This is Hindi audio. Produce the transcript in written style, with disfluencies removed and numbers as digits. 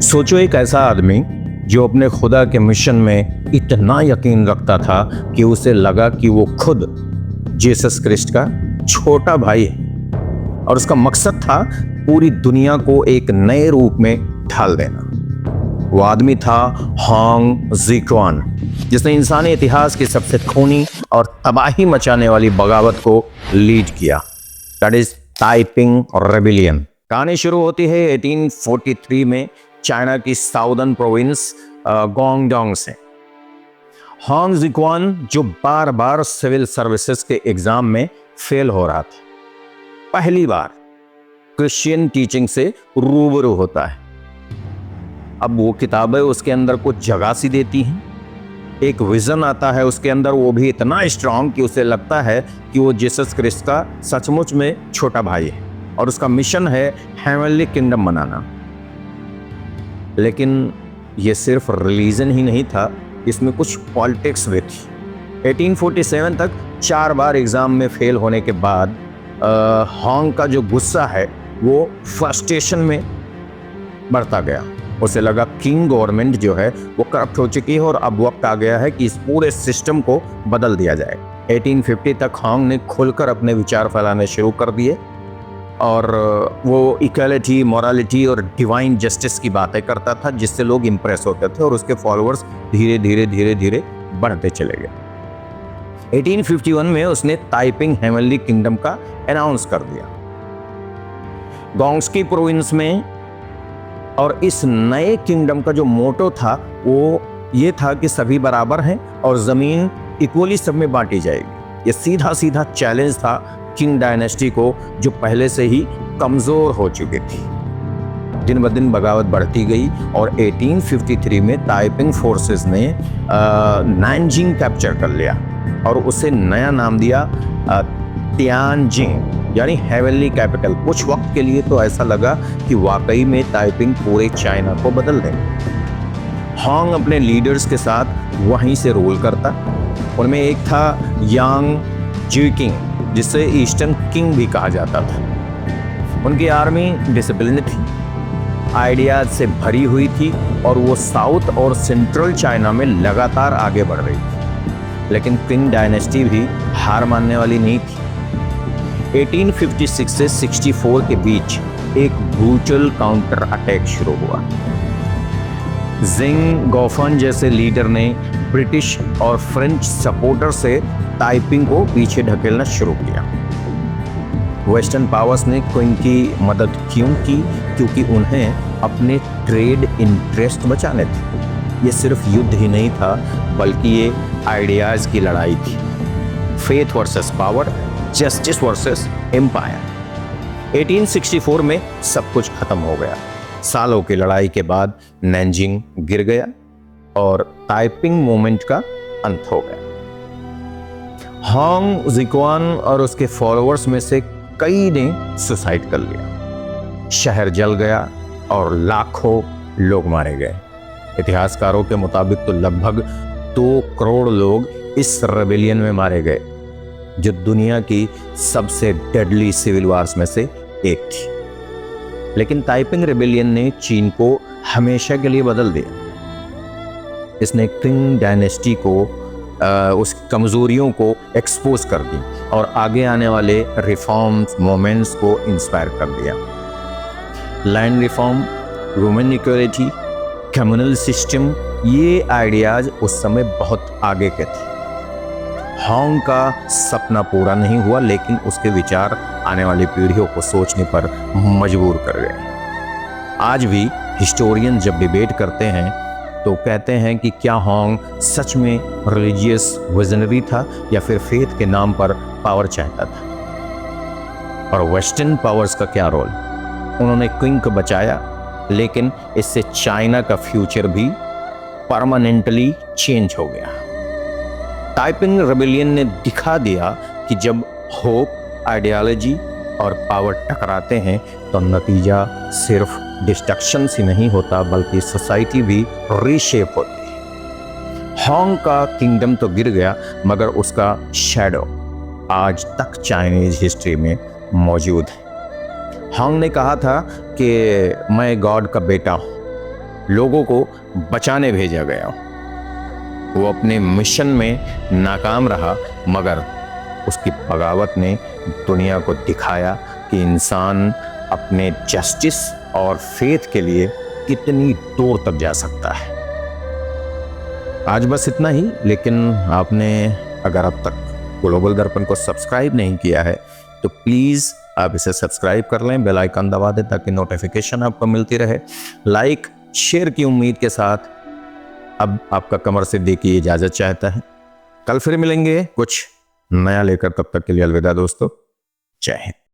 सोचो एक ऐसा आदमी जो अपने खुदा के मिशन में इतना यकीन रखता था कि उसे लगा कि वो खुद जीसस क्रिस्ट का छोटा भाई है और उसका मकसद था पूरी दुनिया को एक नए रूप में ढाल देना। वो आदमी था होंग ज़िक्वान, जिसने इंसानी इतिहास की सबसे खूनी और तबाही मचाने वाली बगावत को लीड किया, दैट इज ताइपिंग रेबिलियन। कहानी शुरू होती है 1843 में चाइना की साउदर्न प्रोविंस गुआंगडोंग से। होंग ज़िक्वान जो बार बार सिविल सर्विसेज के एग्जाम में फेल हो रहा था, पहली बार क्रिश्चियन टीचिंग से रूबरू होता है। अब वो किताबें उसके अंदर कुछ जगह सी देती हैं, एक विजन आता है उसके अंदर, वो भी इतना स्ट्रांग कि उसे लगता है कि वो जीसस क्रिस्ट का सचमुच में छोटा भाई है और उसका मिशन है हेवनली किंगडम बनाना। लेकिन ये सिर्फ रिलीजन ही नहीं था, इसमें कुछ पॉलिटिक्स भी थी। 1847 तक 4 बार एग्जाम में फेल होने के बाद होंग का जो गुस्सा है वो फ्रस्ट्रेशन में बढ़ता गया। उसे लगा किंग गवर्नमेंट जो है वो करप्ट हो चुकी है और अब वक्त आ गया है कि इस पूरे सिस्टम को बदल दिया जाए। 1850 तक होंग ने खुलकर अपने विचार फैलाने शुरू कर दिए और वो इक्वालिटी, मोरालिटी और डिवाइन जस्टिस की बातें करता था, जिससे लोग इंप्रेस होते थे और उसके फॉलोअर्स धीरे धीरे बढ़ते चले गए। 1851 में उसने ताइपिंग हेवनली किंगडम का अनाउंस कर दिया गोंग्सकी प्रोविंस में। और इस नए किंगडम का जो मोटो था वो ये था कि सभी बराबर हैं और जमीन इक्वली सब में बांटी जाएगी। ये सीधा सीधा चैलेंज था किंग डायनेस्टी को, जो पहले से ही कमजोर हो चुकी थी। दिन ब दिन बगावत बढ़ती गई और 1853 में ताइपिंग फोर्सेस ने नैनजिंग कैप्चर कर लिया और उसे नया नाम दिया तियानजिंग, यानी हेवनली कैपिटल। कुछ वक्त के लिए तो ऐसा लगा कि वाकई में ताइपिंग पूरे चाइना को बदल देंगे। होंग अपने लीडर्स के साथ वहीं से रूल करता। उनमें एक था यांग जीकिंग, जिसे ईस्टर्न किंग भी कहा जाता था। उनकी आर्मी डिसिप्लिन थी, आइडियाज से भरी हुई थी और वो साउथ और सेंट्रल चाइना में लगातार आगे बढ़ रही थी। लेकिन किंग डायनेस्टी भी हार मानने वाली नहीं थी। 1856 से 64 के बीच एक ब्रूटल काउंटर अटैक शुरू हुआ। जिंग गौफन जैसे लीडर ने ब्रिटिश और फ्रेंच सपोर्टर से ताइपिंग को पीछे ढकेलना शुरू किया। वेस्टर्न पावर्स ने क्विंग की मदद क्यों की? क्योंकि उन्हें अपने ट्रेड इंटरेस्ट बचाने थे। ये सिर्फ युद्ध ही नहीं था, बल्कि ये आइडियाज की लड़ाई थी। Faith versus power, justice versus empire. 1864 में सब कुछ खत्म हो गया। सालों की लड़ाई के बाद नैनजिंग गिर गया और ताइपिंग मूवमेंट का अंत हो गया। होंग ज़िक्वान और उसके फॉलोअर्स में से कई ने सुसाइड कर लिया। शहर जल गया और लाखों लोग मारे गए। इतिहासकारों के मुताबिक तो लगभग 2 करोड़ लोग इस रेबेलियन में मारे गए, जो दुनिया की सबसे डेडली सिविल वार्स में से एक थी। लेकिन ताइपिंग रेबेलियन ने चीन को हमेशा के लिए बदल दिया। इसने किंग डायनेस्टी को उसकी कमजोरियों को एक्सपोज कर दी और आगे आने वाले रिफॉर्म्स मूवमेंट्स को इंस्पायर कर दिया। Land reform, women equality, communal system, ये आइडियाज उस समय बहुत आगे के थे। होंग का सपना पूरा नहीं हुआ, लेकिन उसके विचार आने वाली पीढ़ियों को सोचने पर मजबूर कर गए। आज भी हिस्टोरियन जब डिबेट करते हैं तो कहते हैं कि क्या होंग सच में रिलीजियस विजनरी था या फिर फेथ के नाम पर पावर चाहता था। और वेस्टर्न पावर्स का क्या रोल? उन्होंने क्विंग को बचाया, लेकिन इससे चाइना का फ्यूचर भी परमानेंटली चेंज हो गया। ताइपिंग रेबेलियन ने दिखा दिया कि जब होप, आइडियोलॉजी और पावर टकराते हैं तो नतीजा सिर्फ डिस्ट्रक्शन ही नहीं होता, बल्कि सोसाइटी भी रीशेप होती है। होंग का किंगडम तो गिर गया, मगर उसका शैडो आज तक चाइनीज हिस्ट्री में मौजूद है। होंग ने कहा था कि मैं गॉड का बेटा हूँ लोगों को बचाने भेजा गया। वो अपने मिशन में नाकाम रहा, मगर उसकी बगावत ने दुनिया को दिखाया कि इंसान अपने जस्टिस और फेथ के लिए कितनी दूर तक जा सकता है। आज बस इतना ही, लेकिन आपने अगर अब तक ग्लोबल दर्पण को सब्सक्राइब नहीं किया है तो प्लीज़ आप इसे सब्सक्राइब कर लें, बेल आइकन दबा दें ताकि नोटिफिकेशन आपको मिलती रहे। लाइक शेयर की उम्मीद के साथ अब आपका कमर सिद्दीकी की इजाज़त चाहता है। कल फिर मिलेंगे कुछ नया लेकर, तब तक के लिए अलविदा दोस्तों, जय हिंद।